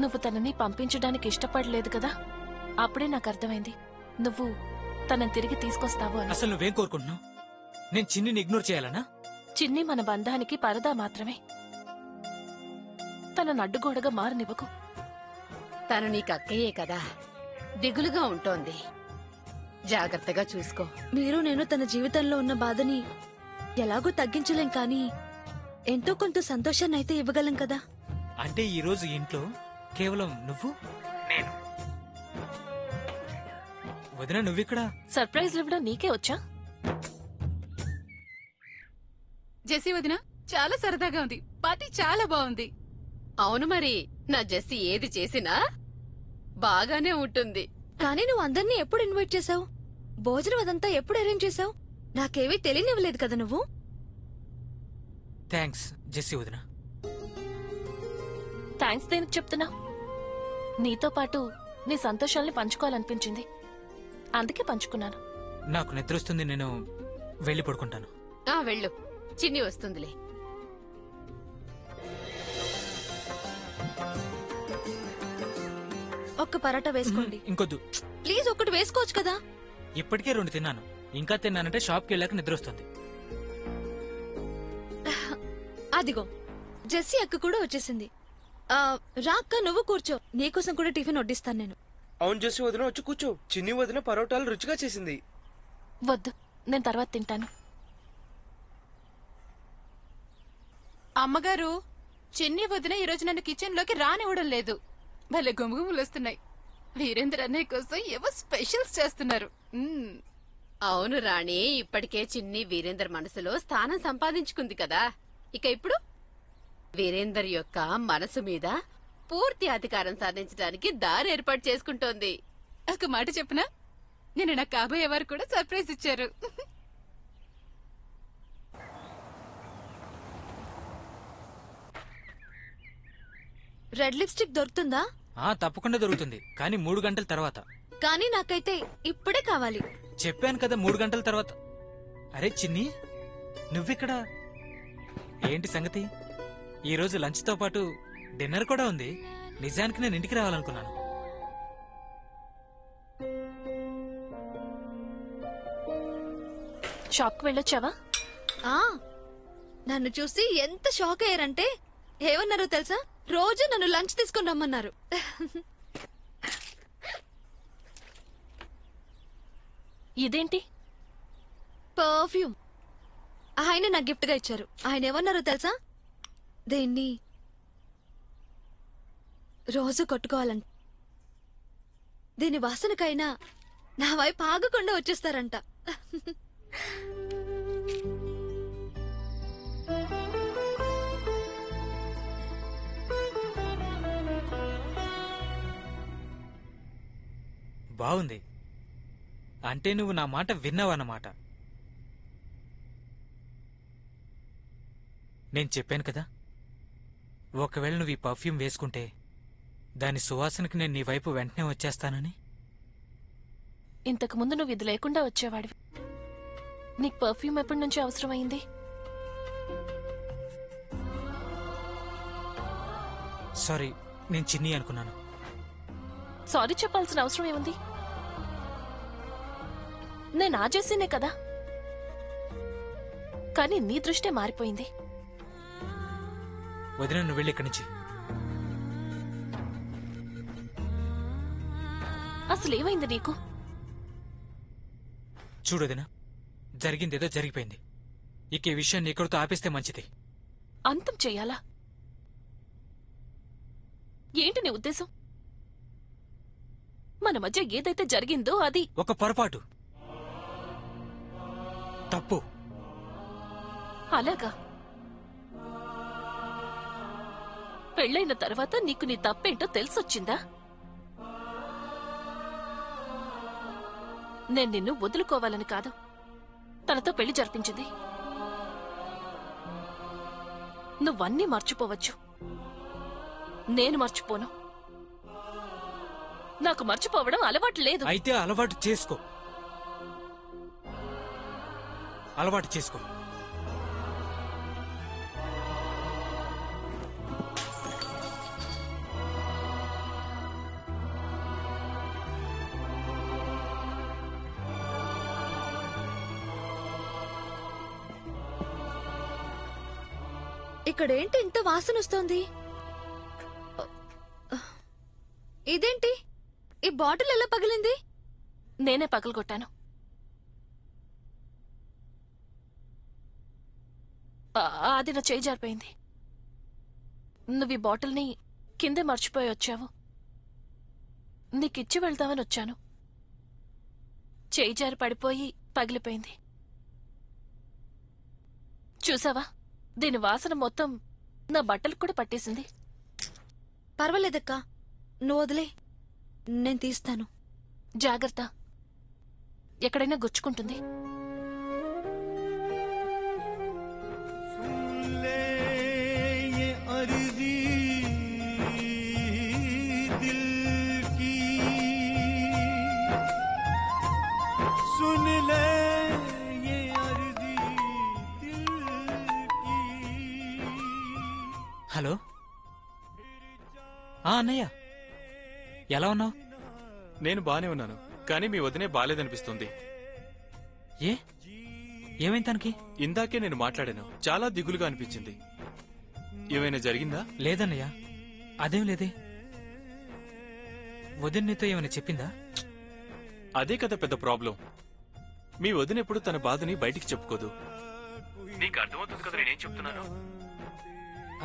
నువ్వు తనని పంపించడానికి ఇష్టపడలేదు కదా, అప్పుడే నాకు అర్థమైంది నువ్వు తనని తిరిగి తీసుకొస్తావు అని. అసలు నువ్వేం కోరుకుంటున్నావు? నేను చిన్నిని ఇగ్నోర్ చేయాలనా? చిన్ని మన బంధానికి పరదా మాత్రమే. తనను అడ్డుగోడగా మారనివ్వకు. తను నీకు అక్కయ్యే కదా, దిగులుగా ఉంటోంది. జాగ్రత్తగా చూసుకో. మీరు నేను తన జీవితంలో ఉన్న బాధని ఎలాగో తగ్గించలేం, కానీ ఎంతో కొంత సంతోషాన్ని అయితే ఇవ్వగలం కదా. అంటే ఈ రోజు ఇంట్లో కేవలం నువ్వు నేను. వదిన నువ్విక్కడ సర్ప్రైజ్ ఇవ్వడం నీకే వచ్చా? జెస్సీ వదిన, చాలా సరదాగా ఉంది. పార్టీ చాలా బాగుంది. అవును మరి, నా జెస్సీ ఏది చేసినా బాగానే ఉంటుంది. కానీ నువ్వు అందరినీ ఎప్పుడు ఇన్వైట్ చేసావు? భోజనం అదంతా ఎప్పుడు అరేంజ్ చేసావు? నాకేమీ తెలియనివ్వలేదు కదా నువ్వు. థ్యాంక్స్ జెస్సీ వదిన. థ్యాంక్స్ దేనికి చెప్తున్నా? నీతో పాటు నీ సంతోషాల్ని పంచుకోవాలనిపించింది, అందుకే పంచుకున్నాను. నాకు నిద్రొస్తుంది, నేను వెళ్ళి పడుకుంటాను. వెళ్ళు, చిన్ని వస్తుందిలే. ఒక్క పరాటా వేసుకోండి. ఇంకొద్దు. ప్లీజ్ ఒక్కటి వేసుకోవచ్చు కదా. ఇప్పటికే 2 తిన్నాను, ఇంకా తిన్నానంటే షాప్కి వెళ్ళాక నిద్రొస్తుంది. అదిగో జెస్సీ అక్క కూడా వచ్చేసింది. రాక్క, నువ్వు కూర్చో, నీకోసం కూడా టిఫిన్ వడ్డిస్తాను నేను. అవును జెస్సీ వదిన, వచ్చి కూర్చో. చిన్ని వదిన పరోటాలు రుచిగా చేసింది. వద్దు, నేను తర్వాత తింటాను. అమ్మగారు, చిన్ని వదిన ఈరోజు నన్ను కిచెన్ లోకి రానివ్వడం లేదు. భలే గుమగుమలు వస్తున్నాయి. వీరేంద్ర అన్నయ్య కోసం ఏవో స్పెషల్స్ చేస్తున్నారు. అవును రాణి, ఇప్పటికే చిన్ని వీరేందర్ మనసులో స్థానం సంపాదించుకుంది కదా. ఇక ఇప్పుడు వీరేందర్ యొక్క మనసు మీద పూర్తి అధికారం సాధించడానికి దారి ఏర్పాటు చేసుకుంటోంది. ఒక మాట చెప్పనా, నేను నా కాబోయే వారు కూడా సర్ప్రైజ్ ఇచ్చారు. రెడ్ లిప్స్టిక్ దొరుకుతుందా? తప్పకుండా దొరుకుతుంది, కానీ 3 గంటల తర్వాత. కానీ నాకైతే ఇప్పుడే కావాలి. చెప్పాను కదా 3 గంటల తర్వాత. అరే చిన్ని, నువ్విక్కడ ఏంటి సంగతి? ఈ రోజు లంచ్ తో పాటు డిన్నర్ కూడా ఉంది. నిజానికి నేను ఇంటికి రావాలనుకున్నాను. షాప్కి వెళ్ళొచ్చావా? నన్ను చూసి ఎంత షాక్ అయ్యారంటే, ఏమన్నారో తెలుసా? రోజు నన్ను లంచ్ తీసుకుని రమ్మన్నారు. ఇదేంటి? పర్ఫ్యూమ్. ఆయన నాకు గిఫ్ట్ గా ఇచ్చారు. ఆయన ఏమన్నారో తెలుసా? దీన్ని రోజు కొట్టుకోవాలంట. దీని వాసనకైనా నా వైపు ఆగకుండా వచ్చేస్తారంట. బాగుంది. అంటే నువ్వు నా మాట విన్నావన్నమాట. నేను చెప్పాను కదా, ఒకవేళ నువ్వు ఈ పర్ఫ్యూమ్ వేసుకుంటే దాని సువాసనకి నేను నీ వైపు వెంటనే వచ్చేస్తానని. ఇంతకు ముందు నువ్వు ఇది లేకుండా వచ్చేవాడివి. నీకు పర్ఫ్యూమ్ ఎప్పటి నుంచి అవసరమైంది? సారీ, నేను చిన్ని అనుకున్నాను. సారీ చెప్పాల్సిన అవసరం ఏముంది? నేను ఆ జెస్సీనే కదా, కానీ నీ దృష్టే మారిపోయింది. వదిన, నువ్వు వెళ్ళి ఇక్కడి నుంచి. అసలేమైంది నీకు? చూడు వదిన, జరిగిందేదో జరిగిపోయింది. ఇక ఈ విషయాన్ని ఇక్కడితో ఆపేస్తే మంచిది. అంతం చెయ్యాలా? ఏంటి నీ ఉద్దేశం? మన మధ్య ఏదైతే జరిగిందో అది ఒక పొరపాటు, తప్పు. అలాగా? పెళ్ళైన తర్వాత నీకు నీ తప్పేంటో తెలిసొచ్చిందా? నేను నిన్ను వదులుకోవాలని కాదు తనతో పెళ్లి జరిపించింది. నువ్వన్నీ మర్చిపోవచ్చు, నేను మర్చిపోను. నాకు మర్చిపోవడం అలవాటు లేదు. అయితే అలవాటు చేసుకో, అలవాటు చేసుకో. ఇక్కడేంటి ఇంత వాసన వస్తోంది? ఇదేంటి? ఈ బాటిల్ ఎలా పగిలింది? నేనే పగలగొట్టాను. అది నా చేయి జారిపోయింది. నువ్వు ఈ బాటిల్ని కిందే మర్చిపోయి వచ్చావు. నీకిచ్చి వెళ్తామని వచ్చాను. చేయి జారి పడిపోయి పగిలిపోయింది. చూసావా, దీని వాసన మొత్తం నా బట్టలకు కూడా పట్టేసింది. పర్వాలేదక్కా, నువ్వు వదిలే, నేను తీస్తాను. జాగ్రత్త, ఎక్కడైనా గుచ్చుకుంటుంది. హలో, అన్నయ్య, ఎలా ఉన్నావు? నేను బానే ఉన్నాను, కానీ మీ వదినే బాలేదనిపిస్తుంది. ఏ, ఏమైంది తనకి? ఇందాకే నేను మాట్లాడాను, చాలా దిగులుగా అనిపించింది. ఏమైనా జరిగిందా? లేదన్నయ్య, అదేం లేదే. వదిన నీతో ఏమైనా చెప్పిందా? అదే కదా పెద్ద ప్రాబ్లం. మీ వదినెప్పుడు తన బాధని బయటికి చెప్పుకోదు. నీకు అర్థమవుతుంది కదా నేనేం చెప్తున్నాను?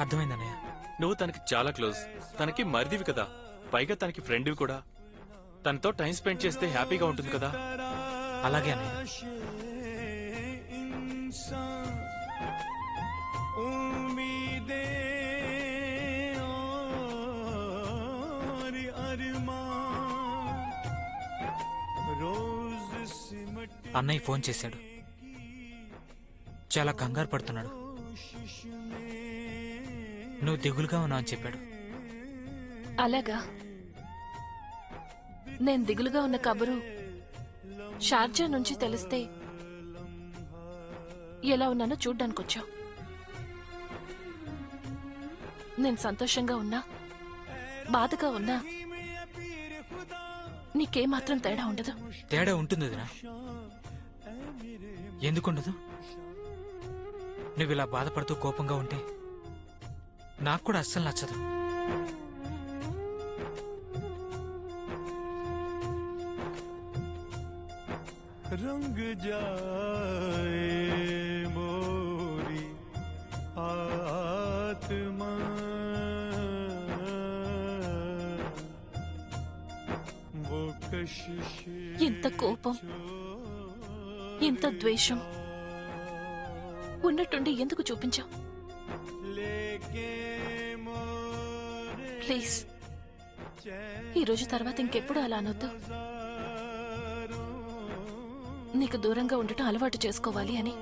అర్థమైందన్నయ్య. నువ్వు తనకి చాలా క్లోజ్, తనకి మరిదివి కదా, పైగా తనకి ఫ్రెండ్వి కూడా. తనతో టైం స్పెండ్ చేస్తే హ్యాపీగా ఉంటుంది కదా. అలాగే అన్నయ్య. అన్నయ్య ఫోన్ చేశాడు. చాలా కంగారు పడుతున్నాడు. నువ్వు దిగులుగా ఉన్నావు అని చెప్పాడు. అలాగా? నేను దిగులుగా ఉన్న కబురు షార్జా నుంచి తెలిస్తే ఎలా ఉన్నానో చూడ్డానికొచ్చావు. నేను సంతోషంగా ఉన్నా, బాధగా ఉన్నా నీకేమాత్రం తేడా ఉండదు. తేడా ఉంటుంది వదినా. ఎందుకుండదు? నువ్వు ఇలా బాధపడుతూ కోపంగా ఉంటే నాకు కూడా అస్సలు నచ్చదు. रंग जाए मोरी आत्मा वो कशिश ఇంత కోపం, ఇంత ద్వేషం ఉన్నట్టుండి ఎందుకు చూపించావు? ప్లీజ్, ఈ రోజు తర్వాత ఇంకెప్పుడు అలా అనొద్దు. నీకు దూరంగా ఉండటం అలవాటు చేసుకోవాలి అని.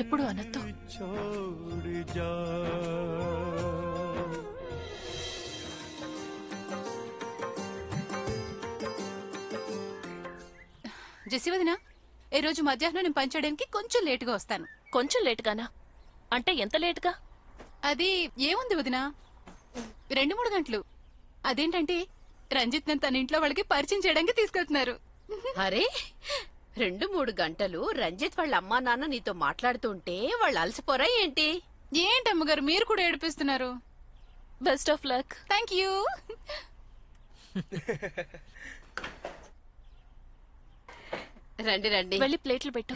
ఎప్పుడు అనొద్దు. జెస్సీ వదినా, ఈ రోజు మధ్యాహ్నం నేను పనిచేయడానికి కొంచెం లేటుగా వస్తాను. కొంచెం లేటుగానా? అంటే ఎంత లేటుగా? అది ఏముంది వదినా, 2-3 గంటలు. అదేంటంటే రంజిత్ నన్ను తన ఇంట్లో వాళ్ళకి పరిచయం చేయడానికి తీసుకెళ్తున్నారు. అరే, 2-3 గంటలు రంజిత్ వాళ్ళ అమ్మా నాన్న నీతో మాట్లాడుతుంటే వాళ్ళు అలసిపోరా ఏంటి? ఏంటమ్మగారు మీరు కూడా ఏడిపిస్తున్నారు? Best of luck. Thank you. రండి రండి, వెళ్ళి ప్లేట్లు పెట్టు.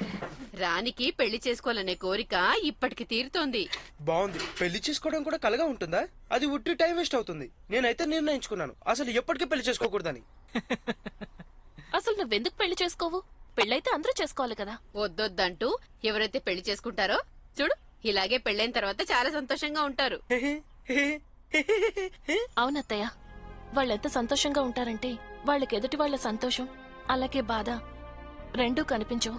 రానికి పెళ్లి చేసుకోవాలనే కోరిక ఇప్పటికి తీరుతోంది. బాగుంది. పెళ్లి చేసుకోవడం కూడా కలగా ఉంటుందా? అది ఉట్టి టైం వేస్ట్ అవుతుంది. నేనైతే నిర్ణయించుకున్నాను అసలు ఎప్పటికీ పెళ్లి చేసుకోకూడదని. అసలు నువ్వెందుకు పెళ్లి చేసుకోవు? పెళ్ళైతే అందరూ చేసుకోవాలి కదా. వద్దొద్దంటూ ఎవరైతే పెళ్లి చేసుకుంటారో చూడు, ఇలాగే పెళ్ళైన తర్వాత చాలా సంతోషంగా ఉంటారు. అవునత్తయ్య, వాళ్ళెంత సంతోషంగా ఉంటారంటే వాళ్ళకి ఎదుటి వాళ్ళ సంతోషం అలాగే బాధ రెండూ కనిపించవు.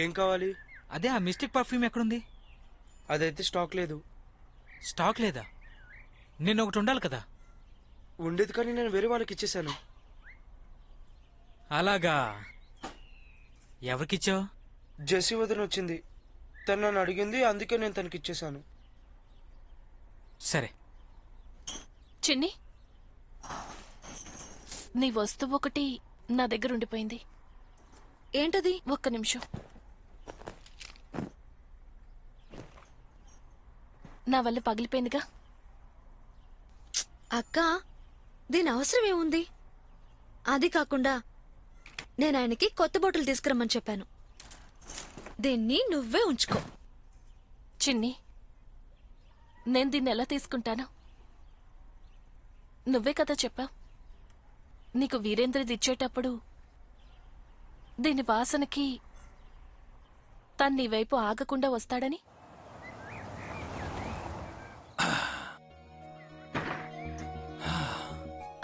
ఏం కావాలి? అదే ఆ మిస్టిక్ పర్ఫ్యూమ్ ఎక్కడుంది? అదైతే స్టాక్ లేదు. స్టాక్ లేదా? నిన్న ఒకటి ఉండాలి కదా. ఉండేది, కానీ నేను వేరే వాళ్ళకి ఇచ్చేసాను. అలాగా? ఎవరికిచ్చావు? జెస్సీ వదిన వచ్చింది, తను నన్ను అడిగింది, అందుకే నేను తనకి ఇచ్చేసాను. సరే. చిన్ని, నీ వస్తువు ఒకటి నా దగ్గర ఉండిపోయింది. ఏంటది? ఒక్క నిమిషం. నా వల్ల పగిలిపోయిందిగా. అక్క, దీని అవసరం ఏముంది? అది కాకుండా నేను ఆయనకి కొత్త బాటిల్ తీసుకురమ్మని చెప్పాను. దీన్ని నువ్వే ఉంచుకో. చిన్ని, నేను దీన్ని ఎలా తీసుకుంటాను? నువ్వే కదా చెప్పా నీకు వీరేంద్రది ఇచ్చేటప్పుడు దీని వాసనకి తను నీ వైపు ఆగకుండా వస్తాడని.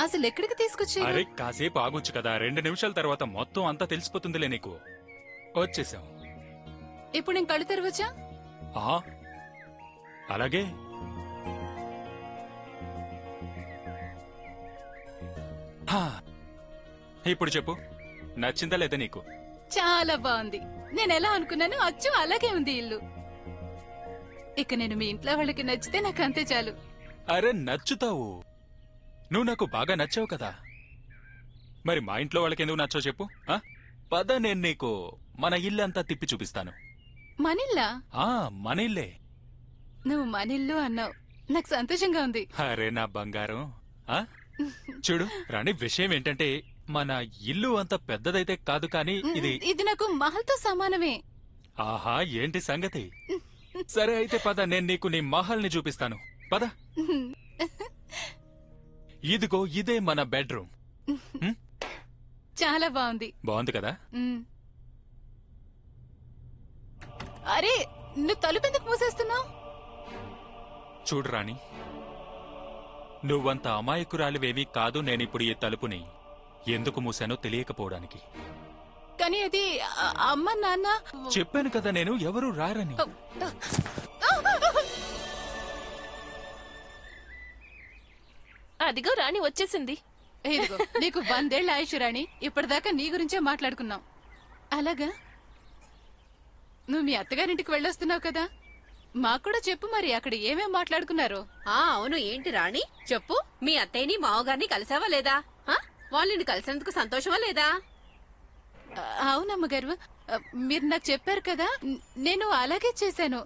అసలు ఎక్కడికి తీసుకొచ్చి అరే కాసేపు ఆగొచ్చు కదా, 2 నిమిషాల తర్వాత మొత్తం అంతా తెలిసిపోతుందిలే నీకు. వచ్చేసాం. ఇప్పుడు నేను కళ్ళు తెరవచ్చా? ఆ, అలాగే. హా, ఇప్పుడు చెప్పు, నచ్చిందా లేదా నీకు? చాలా బాగుంది. నేను ఎలా అనుకున్నాను అచ్చు అలాగే ఉంది ఇల్లు. ఇక నేను మీ ఇంట్లో వాళ్ళకి నచ్చితే నాకు అంతే చాలు. అరే నచ్చుతావు, నువ్వు నాకు బాగా నచ్చావు కదా. మరి మా ఇంట్లో వాళ్ళకి ఎందుకు నచ్చావు చెప్పు. ఆ? పద, నేను నీకు మన ఇల్లంతా తిప్పి చూపిస్తాను. మనిల్లా? ఆ, మన ఇల్లే. నువ్వు మనిల్లు అన్నావు, నాకు సంతోషంగా ఉంది. అరే నా బంగారం. ఆ? చూడు రాణి, విషయం ఏంటంటే మన ఇల్లు అంత పెద్దదైతే కాదు, కానీ ఇది నాకు మహల్తో సమానమే. ఆహా, ఏంటి సంగతి? సరే అయితే పద, నేను నీకు నీ మహల్ని చూపిస్తాను. పద. ఇదిగో ఇదే మన బెడ్రూమ్. చాలా బాగుంది. బాగుంది కదా? అరే, నువ్వు తలుపెందుకు మూసేస్తున్నావు? చూడు రాణి, నువ్వంత అమాయకురాలివేమీ కాదు. నేనిప్పుడు ఈ తలుపుని ఎందుకు మూసానో తెలియకపోవడానికి. కానీ అది అమ్మ నాన్న చెప్పాను కదా నేను ఎవరూ రారని. అదిగో రాణి వచ్చేసింది. ఇదిగో నీకు 100 ఏళ్ల ఆయుష్ రాణి. ఇప్పటిదాకా నీ గురించే మాట్లాడుకున్నాం. అలాగా, నువ్వు మీ అత్తగారింటికి వెళ్ళొస్తున్నావు కదా, మాకు కూడా చెప్పు మరి అక్కడ ఏమేం మాట్లాడుకున్నారో. అవును, ఏంటి రాణి చెప్పు. మీ అత్తయ్యని మావగారిని కలిసావా లేదా? వాళ్ళని కలిసినందుకు సంతోషమా లేదా? అవునమ్మగారు, మీరు నాకు చెప్పారు కదా, నేను అలాగే చేశాను.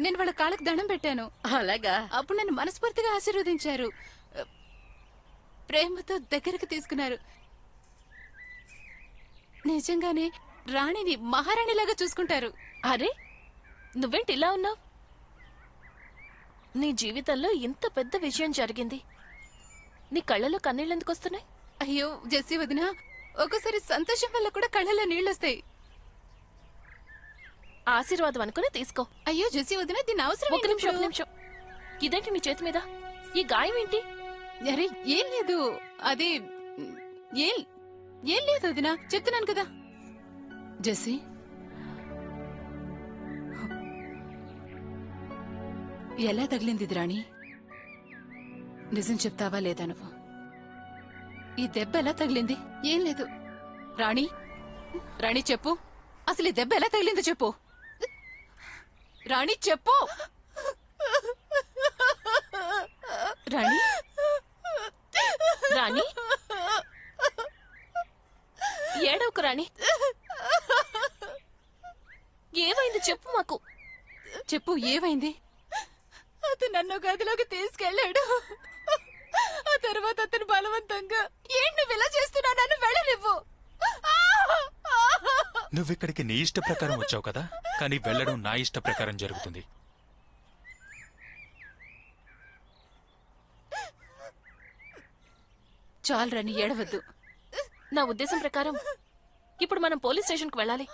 నేను వాళ్ళ కాళ్ళకి దండం పెట్టాను. అలాగా? అప్పుడు నన్ను మనస్ఫూర్తిగా ఆశీర్వదించారు, ప్రేమతో దగ్గరకు తీసుకున్నారు. నిజంగానే రాణిని మహారాణిలాగా చూసుకుంటారు. అరే, నువ్వేంటి ఇలా ఉన్నావు? నీ జీవితంలో ఇంత పెద్ద విషయం జరిగింది, నీ కళ్ళలో కన్నీళ్ళెందుకు వస్తున్నాయి? అయ్యో జెస్సీ వదిన, ఒక్కోసారి సంతోషం వల్ల కూడా కళ్ళలో నీళ్ళొస్తాయి. ఆశీర్వాదం అనుకుని తీసుకో. అయ్యో జెస్సీ వదిన, దీని అవసరం ఒక నిమిషం, ఒక నిమిషం. ఇదేంటి నీ చేతి మీద ఈ గాయం ఏంటి? అరే ఏం లేదు, అది ఏం లేదు వదిన, చెప్తున్నాను కదా. జెస్సీ, ఎలా తగిలింది ఇది రాణి? నిజం చెప్తావా లేదా నువ్వు? ఈ దెబ్బ ఎలా తగిలింది? ఏం లేదు రాణి. రాణి చెప్పు, అసలు ఈ దెబ్బ ఎలా తగిలిందో చెప్పు. రాణి చెప్పు. రాణి, రాణి, ఏడవకు రాణి. ఏమైంది చెప్పు మాకు. చెప్పు, ఏమైంది? అతను నన్ను గదిలోకి తీసుకెళ్లాడు. ఆ తర్వాత అతను బలవంతంగా, ఏంటి నువ్వు ఇలా చేస్తున్నావు, నన్ను వెళ్ళనివ్వు. నువ్విక్కడికి నీ ఇష్ట ప్రకారం వచ్చావు కదా, కానీ వెళ్ళడం నా ఇష్ట ప్రకారం జరుగుతుంది. చాలు రాణి, ఏడవద్దు. నా ఉద్దేశం ప్రకారం ఇప్పుడు మనం పోలీస్ స్టేషన్కి వెళ్ళాలి.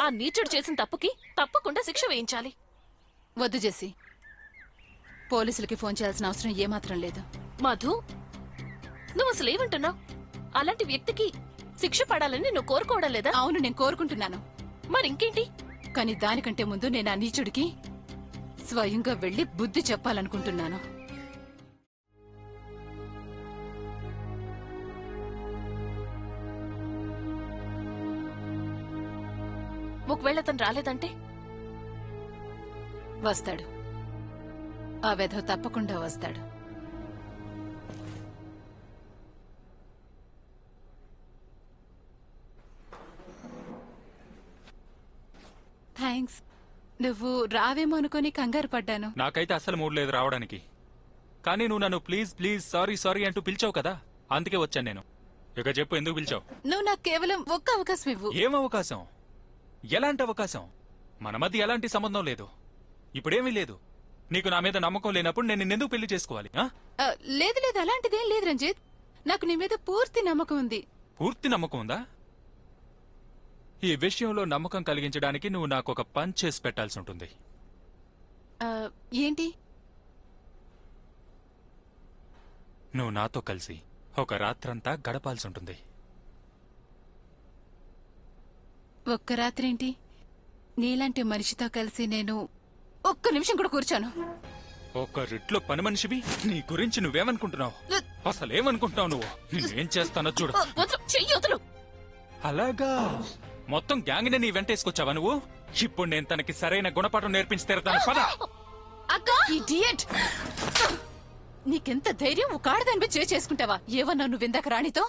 ఆ నీచుడు చేసిన తప్పుకి తప్పకుండా శిక్ష వేయించాలి. వద్దు జెస్సీ, పోలీసులకి ఫోన్ చేయాల్సిన అవసరం ఏమాత్రం లేదు. మధు, నువ్వు అసలు ఏమంటున్నావు? అలాంటి వ్యక్తికి శిక్ష పడాలని నువ్వు కోరుకోవడం లేదా? అవును, నేను కోరుకుంటున్నాను. మరింకేంటి? కానీ దానికంటే ముందు నేను ఆ నీచుడికి స్వయంగా వెళ్లి బుద్ధి చెప్పాలనుకుంటున్నాను. ఒకవేళ అతను రాలేదంటే? వస్తాడు, ఆ వెధవ తప్పకుండా వస్తాడు. నువ్వు రావేమో అనుకుని కంగారు పడ్డాను. నాకైతే అసలు మూడ్ లేదు రావడానికి. కానీ నువ్వు నన్ను ప్లీజ్ ప్లీజ్ సారీ సారీ అంటూ పిలిచావు కదా, అందుకే వచ్చాను నేను. ఇక చెప్పు, ఎందుకు పిలిచావు? నువ్వు నాకు కేవలం ఒక్క అవకాశం ఇవ్వు. ఏం అవకాశం? ఎలాంటి అవకాశం? మన మధ్య ఎలాంటి సంబంధం లేదు, ఇప్పుడేమీ లేదు. నీకు నా మీద నమ్మకం లేనప్పుడు నేను నిన్నెందుకు పెళ్లి చేసుకోవాలి? లేదు లేదు, అలాంటిదేం లేదు రంజిత్. నాకు నీ మీద పూర్తి నమ్మకం ఉంది. పూర్తి నమ్మకం ఉందా? ఈ విషయంలో నమ్మకం కలిగించడానికి నువ్వు నాకు ఒక పని చేసి పెట్టాల్సి ఉంటుంది. ఏంటి? నువ్వు నాతో కలిసి ఒక రాత్రంతా గడపాల్సి ఉంటుంది. ఒక్క రాత్రేంటి? నీలాంటి మనిషితో కలిసి నేను ఒక్క నిమిషం కూడా కూర్చోను. ఒక రిట్లో పని మనిషివి, నీ గురించి నువ్వేమనుకుంటున్నావు? అసలేమనుకుంటున్నావు నువ్వు? నేనేం చేస్తానో చూడు. చెయ్యొదులు. అలాగా మొత్తం గ్యాంగ్నే నీ వెంటేసుకొచ్చావా నువ్వు? ఇప్పుడు నేను తనకి సరైన గుణపాఠం నేర్పించి తీరతాను. పద. ఇడియట్! నీకెంత ధైర్యం ఒక ఆడదానిపై చేసుకుంటావా? ఏవన్నా నువ్వు ఇందాక రాణితో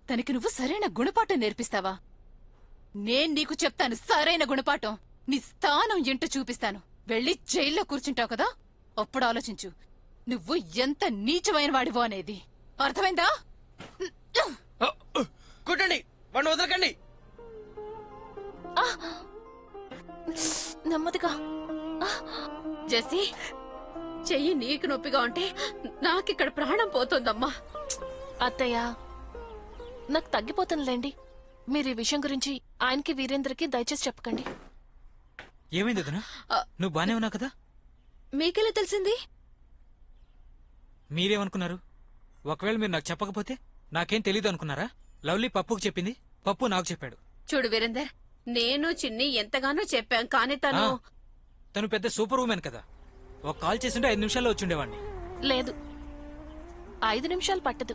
తనకి నువ్వు సరైన గుణపాఠం నేర్పిస్తావా? నేను నీకు చెప్తాను సరైన గుణపాఠం. నీ స్థానం ఏంటో చూపిస్తాను. వెళ్ళి జైల్లో కూర్చుంటావు కదా, అప్పుడు ఆలోచించు నువ్వు ఎంత నీచమైన వాడివో అనేది. అర్థమైందా? కుట్టండి, వాడిని వదలకండి. నెమ్మదిగా. జెస్సీ, చెయ్యి నీకు నొప్పిగా ఉంటే నాకిక్కడ ప్రాణం పోతుందమ్మా. అత్తయ్య, నాకు తగ్గిపోతుందిలేండి. మీరు ఈ విషయం గురించి ఆయనకి వీరేంద్రకి దయచేసి చెప్పకండి. ఏమైంది వదినా? నువ్వు బానే ఉన్నావు కదా? మీకెలా తెలిసింది? మీరేమనుకున్నారు? ఒకవేళ మీరు నాకు చెప్పకపోతే నాకేం తెలీదు అనుకున్నారా? లవ్లీ పప్పుకు చెప్పింది, పప్పు నాకు చెప్పాడు. చూడు వీరేందర్, నేను చిన్ని ఎంతగానో చెప్పాం, కానీ తను పెద్ద సూపర్ ఉమెన్ కదా. ఒక కాల్ చేస్తుంటే 5 నిమిషాల్లో వచ్చుండేవాడిని. లేదు, 5 నిమిషాలు పట్టదు,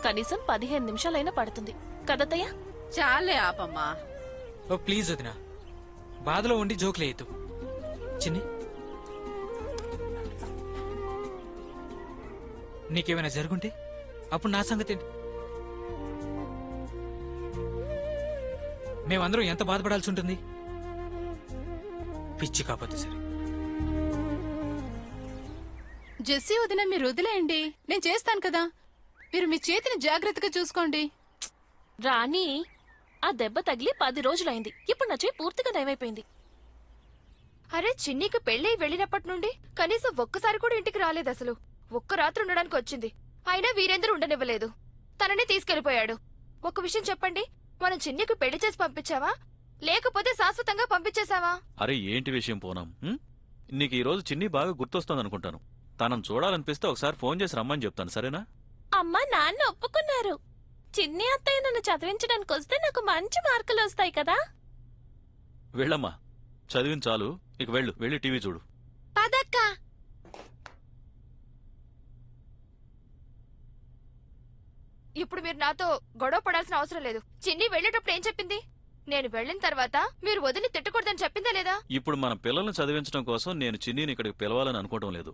కనీసం 15 నిమిషాలైనా పడుతుంది కదత్తయ్య. చాలే ఆపమ్మా. ఓ ప్లీజ్ వదినా, బాధలో ఉండి జోకులేయద్దు. చిన్ని, నీకేమైనా జరుగుంటే అప్పుడు నా సంగతి ఏంటి? మేమందరం ఎంత బాధపడాల్సి ఉంటుంది? పిచ్చి కాకపోతే సరే. జెస్సీ వదిన, మీరు వదిలేయండి, నేను చేస్తాను కదా. మీరు మీ చేతిని జాగ్రత్తగా చూసుకోండి. రాణి, ఆ దెబ్బ తగిలి 10 రోజులైంది. ఇప్పుడు నా చేయి పూర్తిగా నయమైపోయింది. అరే, చిన్నికి పెళ్లి వెళ్ళినప్పటి నుండి కనీసం ఒక్కసారి కూడా ఇంటికి రాలేదు. అసలు ఒక్క రాత్రి ఉండడానికి వచ్చింది. అయినా వీరేంద్ర ఉండనివ్వలేదు, తనని తీసుకెళ్లిపోయాడు. ఒక విషయం చెప్పండి, మనం చిన్నికి పెళ్లి చేసి పంపించావా, లేకపోతే శాశ్వతంగా పంపించేశావా? అరే, ఏంటి విషయం పూనం? నీకు ఈ రోజు చిన్ని బాగా గుర్తొస్తోందనుకుంటాను. తనను చూడాలనిపిస్తే ఒకసారి ఫోన్ చేసి రమ్మని చెప్తాను, సరేనా? అమ్మా నాన్న ఒప్పుకున్నారు. చిన్ని అత్తయ్య నన్ను చదివించడానికి వస్తే నాకు మంచి మార్కులు వస్తాయి కదా. వెళ్ళమ్మా, చదివిన చాలు, ఇక వెళ్ళి టీవీ చూడు. పదక్క. ఇప్పుడు మీరు నాతో గొడవ పడాల్సిన అవసరం లేదు. చిన్ని వెళ్లేటప్పుడు ఏం చెప్పింది? నేను వెళ్లిన తర్వాత మీరు వదిలి తిట్టకూడదని చెప్పిందా లేదా? ఇప్పుడు మన పిల్లల్ని చదివించడం కోసం నేను చిన్నిని ఇక్కడికి పిలవాలని అనుకోవడం లేదు.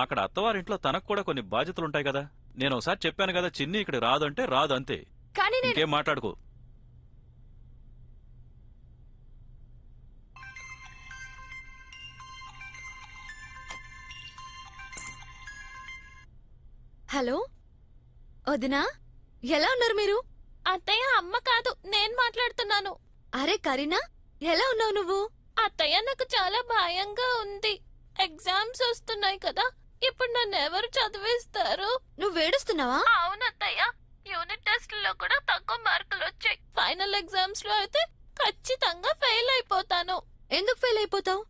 అక్కడ అత్తవారింట్లో తనకు కూడా కొన్ని బాధ్యతలుంటాయి కదా. నేను ఒకసారి చెప్పాను కదా, చిన్ని ఇక్కడ రాదంటే రాదు, అంతే. కానీ ఇంకేం మాట్లాడుకో. హలో వదినా, ఎలా ఉన్నారు మీరు? అత్తయ్య, అమ్మ కాదు, నేను మాట్లాడుతున్నాను. అరే కరీనా, ఎలా ఉన్నావు నువ్వు? అత్తయ్య, నాకు చాలా భయంగా ఉంది. ఎగ్జామ్స్ వస్తున్నాయి కదా, ఇప్పుడు నన్ను ఎవరు చదివిస్తారు? నువ్వేడుస్తున్నావా? అవునత్తయ్య, యూనిట్ టెస్ట్ లో కూడా తక్కువ మార్కులు వచ్చాయి. ఫైనల్ ఎగ్జామ్స్ లో అయితే ఖచ్చితంగా ఫెయిల్ అయిపోతాను. ఎందుకు ఫెయిల్ అయిపోతావు?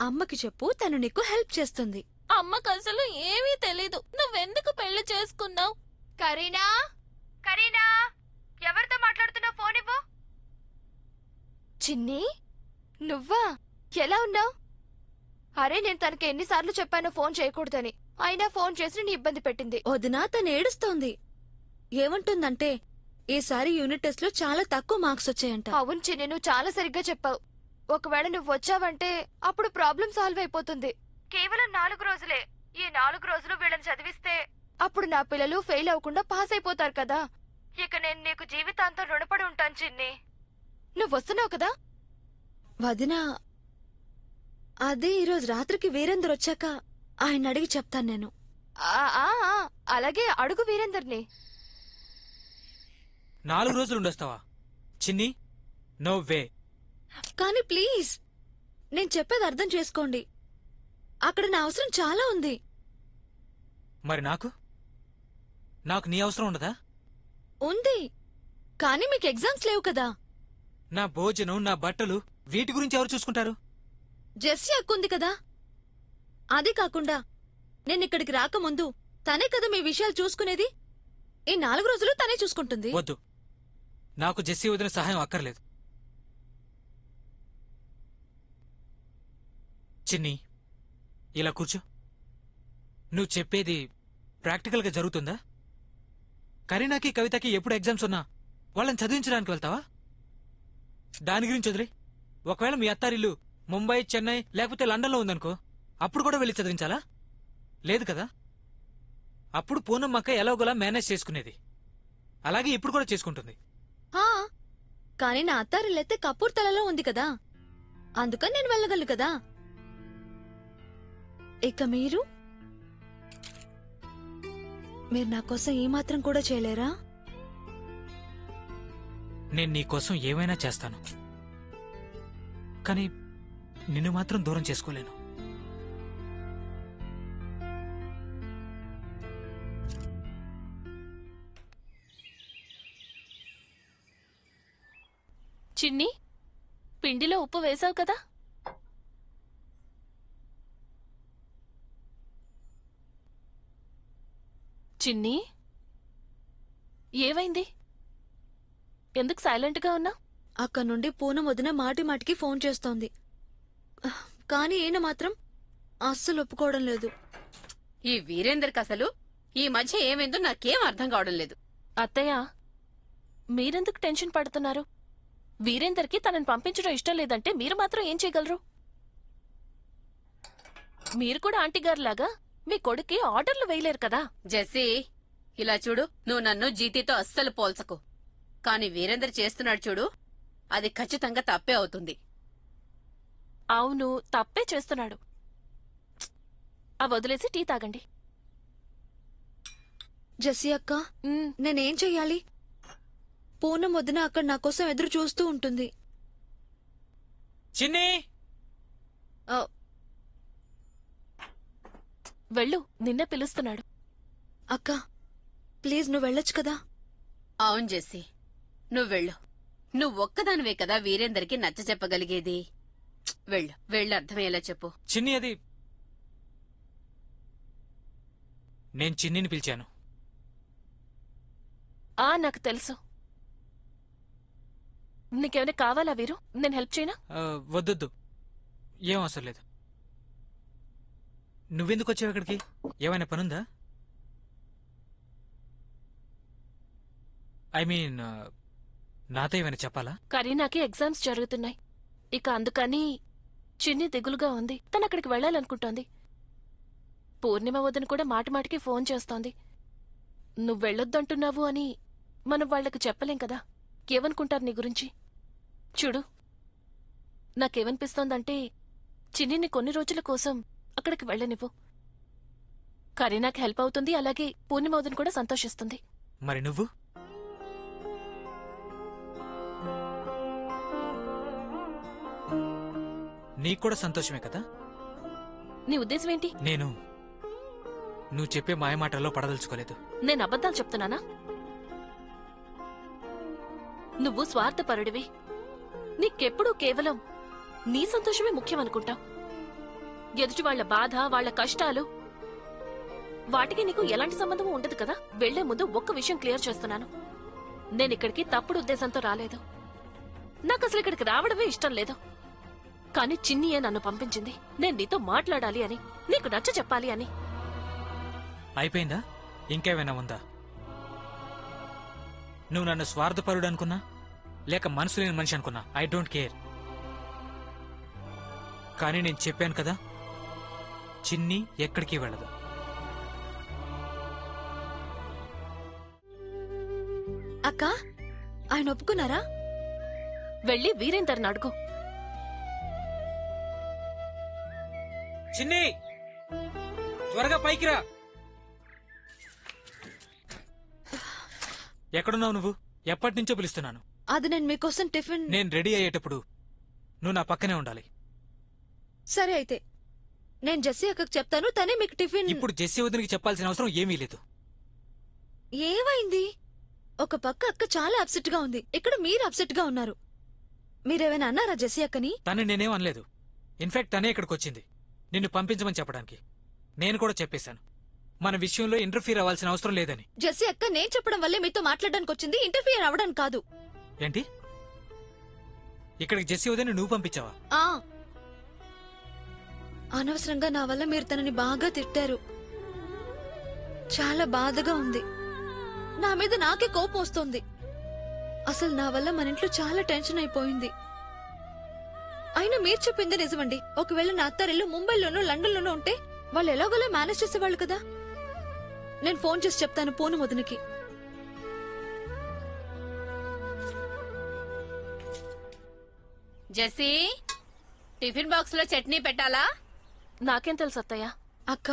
అమ్మకి చెప్పు, తను నీకు హెల్ప్ చేస్తుంది. అమ్మకు అసలు ఏమీ తెలీదు. నువ్వెందుకు పెళ్లి చేసుకున్నావు? కరీనా, కరీనా, ఎవరితో మాట్లాడుతున్నావు? ఫోన్ ఇవ్వు. చిన్ని, నువ్వా? ఎలా ఉన్నావు? అరే, నేను తనకి ఎన్నిసార్లు చెప్పాను ఫోన్ చేయకూడదని, అయినా ఫోన్ చేసి నీ ఇబ్బంది పెట్టింది. వదినా, తను ఏడుస్తోంది. ఏమంటుందంటే ఈసారి యూనిట్ టెస్ట్ లో చాలా తక్కువ మార్క్స్ వచ్చాయంట. అవును చిన్ని, నువ్వు చాలా సరిగ్గా చెప్పావు. ఒకవేళ నువ్వు వచ్చావంటే అప్పుడు ప్రాబ్లం సాల్వ్ అయిపోతుంది. కేవలం 4 రోజులే. ఈ 4 రోజులు వీళ్ళని చదివిస్తే అప్పుడు నా పిల్లలు ఫెయిల్ అవ్వకుండా పాస్ అయిపోతారు కదా. ఇక నేను నీకు జీవితాంతం రుణపడి ఉంటాను చిన్ని. నువ్వు వస్తున్నావు కదా? వదినా, అదే ఈరోజు రాత్రికి వీరేందర్ వచ్చాక ఆయన అడిగి చెప్తాను నేను. అలాగే అడుగు వీరేందర్ని. 4 రోజులు ఉండొస్తావా చిన్ని? No way. కానీ ప్లీజ్ నేను చెప్పేది అర్థం చేసుకోండి. అక్కడ నా అవసరం చాలా ఉంది. మరి నాకు నీ అవసరం ఉండదా? ఉంది, కానీ మీకు ఎగ్జామ్స్ లేవు కదా. నా భోజనం, నా బట్టలు, వీటి గురించి ఎవరు చూసుకుంటారు? జెస్సీ అక్కుంది కదా. అది కాకుండా నేనిక్కడికి రాకముందు తనే కదా మీ విషయాలు చూసుకునేది. ఈ 4 రోజులు తనే చూసుకుంటుంది. వద్దు, నాకు జెస్సీ వదిన సహాయం అక్కర్లేదు. చిన్ని, ఇలా కూర్చో. నువ్వు చెప్పేది ప్రాక్టికల్గా జరుగుతుందా? కరీనాకి, కవితకి ఎప్పుడు ఎగ్జామ్స్ ఉన్నా వాళ్ళని చదివించడానికి వెళ్తావా? దాని గురించి వదిలే. ఒకవేళ మీ అత్తారిల్లు ముంబై, చెన్నై లేకపోతే లండన్లో ఉందనుకో, అప్పుడు కూడా వెళ్ళి చదివించాలా? లేదు కదా. అప్పుడు పూనమ్మక్క ఎలాగోలా మేనేజ్ చేసుకునేది. అలాగే ఇప్పుడు కూడా చేసుకుంటుంది. కానీ నా అత్తారిల్లైతే కపూర్తలలో ఉంది కదా, అందుకని నేను వెళ్ళగలను కదా. ఇక మీరు నా కోసం ఏమాత్రం కూడా చేయలేరా? నేను నీకోసం ఏమైనా చేస్తాను, కానీ నిన్ను మాత్రం దూరం చేసుకోలేను. చిన్ని, పిండిలో ఉప్పు వేసావు కదా? చిన్ని, ఏవైంది? ఎందుకు సైలెంట్గా ఉన్నా? అక్కడ నుండి పూనం వదిన మాటి మాటికి ఫోన్ చేస్తోంది, కానీ ఈయన మాత్రం అస్సలు ఒప్పుకోవడం లేదు. ఈ వీరేందర్కి అసలు ఈ మధ్య ఏమైందో నాకేం అర్థం కావడం లేదు. అత్తయ్య, మీరెందుకు టెన్షన్ పడుతున్నారు? వీరేందర్కి తనని పంపించడం ఇష్టం లేదంటే మీరు మాత్రం ఏం చేయగలరు? మీరు కూడా ఆంటీ గారిలాగా మీ కొడుక్కి ఆర్డర్లు వేయలేరు కదా. జెస్సీ, ఇలా చూడు, నువ్వు నన్ను జీతీతో అస్సలు పోల్చకు. కాని వీరేందర్ చేస్తున్నాడు చూడు, అది ఖచ్చితంగా తప్పే అవుతుంది. అవును, తప్పే చేస్తున్నాడు. వదిలేసి టీ తాగండి. జెస్సీ అక్క, నేనేం చెయ్యాలి? పూనం వదిన అక్కడ నా కోసం ఎదురు చూస్తూ ఉంటుంది. చిన్ని, వెళ్ళు, నిన్నే పిలుస్తున్నాడు. అక్క ప్లీజ్ నువ్వు వెళ్ళొచ్చు కదా. అవును జెస్సీ, నువ్వు వెళ్ళు. నువ్వొక్కదానివే కదా వీరేందర్కి నచ్చ చెప్పగలిగేది. వెళ్ళు, వెళ్ళు, అర్థమయ్యేలా చెప్పు. చిన్ని, అది నేను చిన్నిని పిలిచాను. నాకు తెలుసు. నీకేమైనా కావాలా వీరు? నేను హెల్ప్ చేయనా? వద్దొద్దు, ఏం అవసరం లేదు. నువ్వెందుకు వచ్చావు ఇక్కడికి? ఏమైనా పనుందా? ఐ మీన్, నాతో ఏమైనా చెప్పాలా? కరీనాకి ఎగ్జామ్స్ జరుగుతున్నాయి. ఇక అందుకని చిన్ని దిగులుగా ఉంది. తను అక్కడికి వెళ్ళాలనుకుంటోంది. పూర్ణిమ వదిన కూడా మాటిమాటికి ఫోన్ చేస్తోంది. నువ్వు వెళ్ళొద్దంటున్నావు అని మనం వాళ్లకు చెప్పలేం కదా. ఏమనుకుంటారు నీ గురించి? చూడు, నాకేమనిపిస్తోందంటే చిన్నిని కొన్ని రోజుల కోసం అక్కడికి వెళ్ళనివ్వు. కరీనాకి హెల్ప్ అవుతుంది, అలాగే పూర్ణిమ వదిన కూడా సంతోషిస్తుంది. మరి నువ్వు? నీకు కూడా సంతోషమే కదా? నీ ఉద్దేశం ఏంటి? నువ్వు చెప్పే మాయమాటల్లో పడదలుచుకోలేదు. నేను అబద్ధాలు చెప్తున్నానా? నువ్వు స్వార్థపరుడివి. నీకెప్పుడూ కేవలం నీ సంతోషమే ముఖ్యమనుకుంటావు. ఎదుటి వాళ్ల బాధ, వాళ్ల కష్టాలు, వాటికి నీకు ఎలాంటి సంబంధమూ ఉండదు కదా. వెళ్లే ముందు ఒక్క విషయం క్లియర్ చేస్తున్నాను. నేనిక్కడికి తప్పుడు ఉద్దేశంతో రాలేదు. నాకసలు ఇక్కడికి రావడమే ఇష్టం లేదు. కాని చిన్నియే నన్ను పంపించింది. నేను నీతో మాట్లాడాలి అని, నీకు నచ్చ చెప్పాలి అని. అయిపోయిందా? ఇంకేమైనా ఉందా? నువ్వు నన్ను స్వార్థపరుడు అనుకున్నా, లేక మనసు లేని మనిషి అనుకున్నా, ఐ డోంట్ కేర్. కానీ నేను చెప్పాను కదా, చిన్ని ఎక్కడికి వెళ్ళదు. అక్క, ఆయన ఒప్పుకున్నారా? వెళ్ళి వీరేందర్ని అడుగు. చిన్ని త్వరగా పైకి రా. ఎక్కడున్నావు నువ్వు? ఎప్పటి నుంచో పిలుస్తున్నాను. అది నేను మీకోసం టిఫిన్. నేను రెడీ అయ్యేటప్పుడు నువ్వు నా పక్కనే ఉండాలి. సరే అయితే నేను జెస్సీ అక్కకు చెప్తాను, తనే మీకు టిఫిన్. ఇప్పుడు జెస్సీ వదినకి చెప్పాల్సిన అవసరం ఏమీ లేదు. ఏమైంది? ఒక పక్క అక్క చాలా అప్సెట్ గా ఉంది, ఇక్కడ మీరు అప్సెట్ గా ఉన్నారు. మీరేమైనా అన్నారా జెస్సీ అక్కని? తను నేనేం అనలేదు. ఇన్ఫాక్ట్ తనే ఇక్కడికి వచ్చింది నిన్ను పంపించమని చెప్పడానికి. నేను కూడా చెప్పేశాను మన విషయంలో ఇంటర్ఫీర్ అవ్వాల్సిన అవసరం లేదని. జెస్సీ అక్క నేను చెప్పడం వల్లే మీతో మాట్లాడడానికి వచ్చింది, ఇంటర్ఫియర్ అవ్వడానికి కాదు. ఏంటి? ఇక్కడికి జెస్సీ వదిన నువ్వు పంపించావా? ఆ అనవసరంగా నా వల్ల మీరు తనని బాగా తిట్టారు. చాలా బాధగా ఉంది. నా మీద నాకే కోపం వస్తుంది. అసలు నా వల్ల మన ఇంట్లో చాలా టెన్షన్ అయిపోయింది. అయినా మీరు చెప్పింది నిజమండి. ఒకవేళ నా అత్తారిల్లు ముంబైలోనో లండన్లోనో ఉంటే వాళ్ళు ఎలాగోలా మేనేజ్ చేసేవాళ్ళు కదా. నేను ఫోన్ చేసి చెప్తాను పూనం వదినకి. జెస్సీ, టిఫిన్ బాక్స్ లో చట్నీ పెట్టాలా? నాకేం తెలుసు అత్తయ్య. అక్క,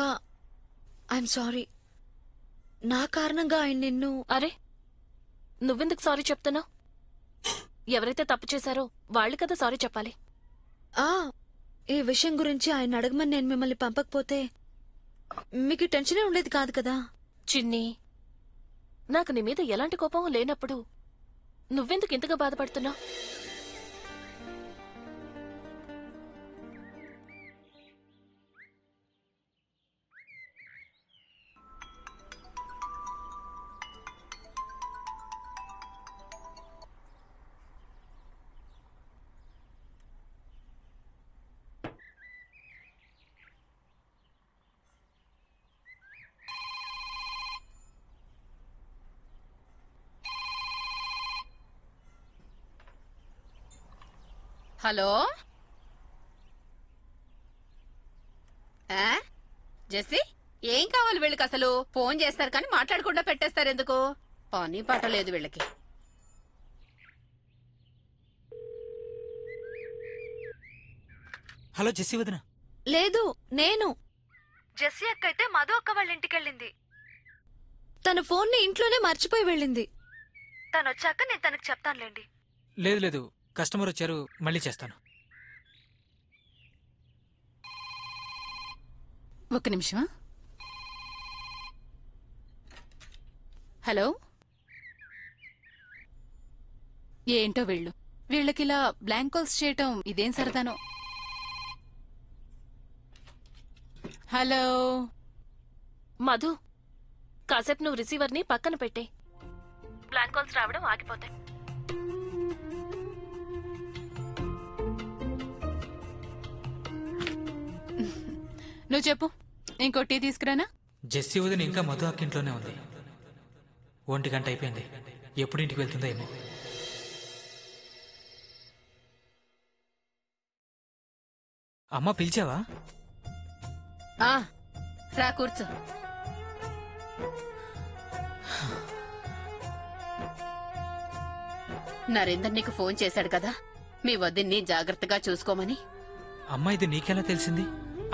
ఐఎమ్ సారీ. నా కారణంగా ఆయన నిన్ను... అరే, నువ్వెందుకు సారీ చెప్తున్నావు? ఎవరైతే తప్పు చేశారో వాళ్ళు కదా సారీ చెప్పాలి. ఈ విషయం గురించి ఆయన అడగమని నేను మిమ్మల్ని పంపకపోతే మీకు టెన్షనే ఉండేది కాదు కదా. చిన్ని, నాకు నీ మీద ఎలాంటి కోపం లేనప్పుడు నువ్వెందుకు ఇంతగా బాధపడుతున్నావు? హలో జెస్సీ, ఏం కావాలి వీళ్ళకి? అసలు ఫోన్ చేస్తారు కానీ మాట్లాడకుండా పెట్టేస్తారు ఎందుకు? పని పాట లేదు వీళ్ళకి. హలో జెస్సీ వదిన. లేదు, నేను. జెస్సీ అక్క అయితే మధు అక్క వాళ్ళ ఇంటికెళ్ళింది. తన ఫోన్ ని ఇంట్లోనే మర్చిపోయి వెళ్ళింది. తను వచ్చాక నేను తనకు చెప్తానులేండి. లేదు లేదు, కస్టమర్ వచ్చారు, మళ్ళీ చేస్తాను. ఒక్క నిమిషమా. హలో, ఏంటో వీళ్ళకిలా బ్లాంక్ కాల్స్ చేయటం ఇదేం సరదానో. హలో మధు, కాసేపు నువ్వు రిసీవర్ని పక్కన పెట్టే. బ్లాంక్ కాల్స్ రావడం ఆగిపోతాయి. నువ్వు చెప్పు, ఇంకో టీ తీసుకురానా? జెస్సీ వదిన ఇంకా మధు అక్కింట్లోనే ఉంది. 1 గంట అయిపోయింది. ఎప్పుడు ఇంటికి వెళ్తుందో ఏమో. అమ్మ పిలిచావా? రా కూర్చో. నరేందర్ నీకు ఫోన్ చేశాడు కదా మీ వదిన్ని జాగ్రత్తగా చూసుకోమని. అమ్మ, ఇది నీకెలా తెలిసింది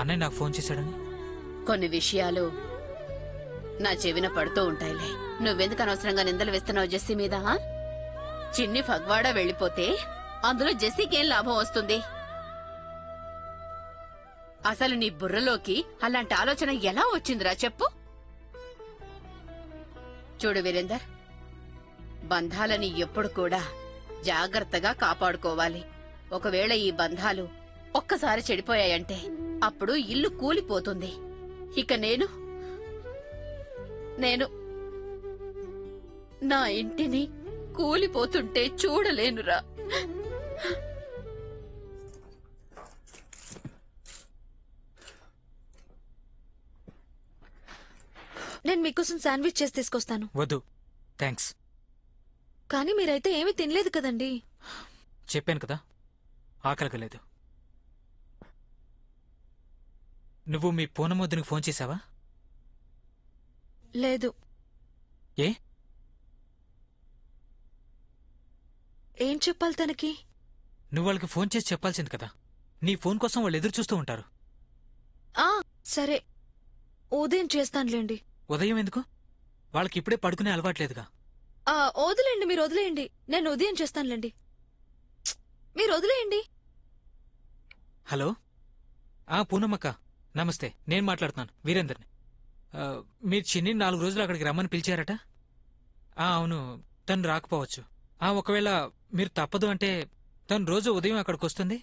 అన్నయ్య నాకు ఫోన్ చేశాడని? కొన్ని విషయాలు నా చెవిన పడుతూ ఉంటాయిలే. నువ్వెందుకు అనవసరంగా నిందలు వేస్తున్నావు జెస్సీ మీద? చిన్ని ఫగ్వాడా వెళ్లిపోతే అందులో జెస్సీకేం లాభం వస్తుంది? అసలు నీ బుర్రలోకి అలాంటి ఆలోచన ఎలా వచ్చిందిరా చెప్పు. చూడు వీరేందర్, బంధాలని ఎప్పుడు కూడా జాగ్రత్తగా కాపాడుకోవాలి. ఒకవేళ ఈ బంధాలు ఒక్కసారి చెడిపోయాయంటే అప్పుడు ఇల్లు కూలిపోతుంది. ఇక నేను నా ఇంటిని కూలిపోతుంటే చూడలేనురా. నేను మీకోసం శాండ్విచ్ చేసి తీసుకొస్తాను. వద్దు, థ్యాంక్స్. కానీ మీరైతే ఏమీ తినలేదు కదండి. చెప్పాను కదా, ఆకలిగా లేదు. నువ్వు మీ పూనం వదినకి ఫోన్ చేశావా? లేదు. ఏ? ఏం చెప్పాలి తనకి? నువ్వు వాళ్ళకి ఫోన్ చేసి చెప్పాల్సింది కదా. నీ ఫోన్ కోసం వాళ్ళు ఎదురు చూస్తూ ఉంటారు. సరే ఉదయం చేస్తానులేండి. ఉదయం ఎందుకు? వాళ్ళకి ఇప్పుడే పడుకునే అలవాట్లేదుగా. వదిలేండి, మీరు వదిలేయండి. నేను ఉదయం చేస్తానులేండి. మీరు వదిలేయండి. హలో, పూనమ్మక్క, నమస్తే. నేను మాట్లాడుతున్నాను, వీరేందర్ని. మీరు చిన్ని 4 రోజులు అక్కడికి రమ్మని పిలిచారట. అవును, తను రాకపోవచ్చు. ఒకవేళ మీరు తప్పదు అంటే తను రోజు ఉదయం అక్కడికి వస్తుంది,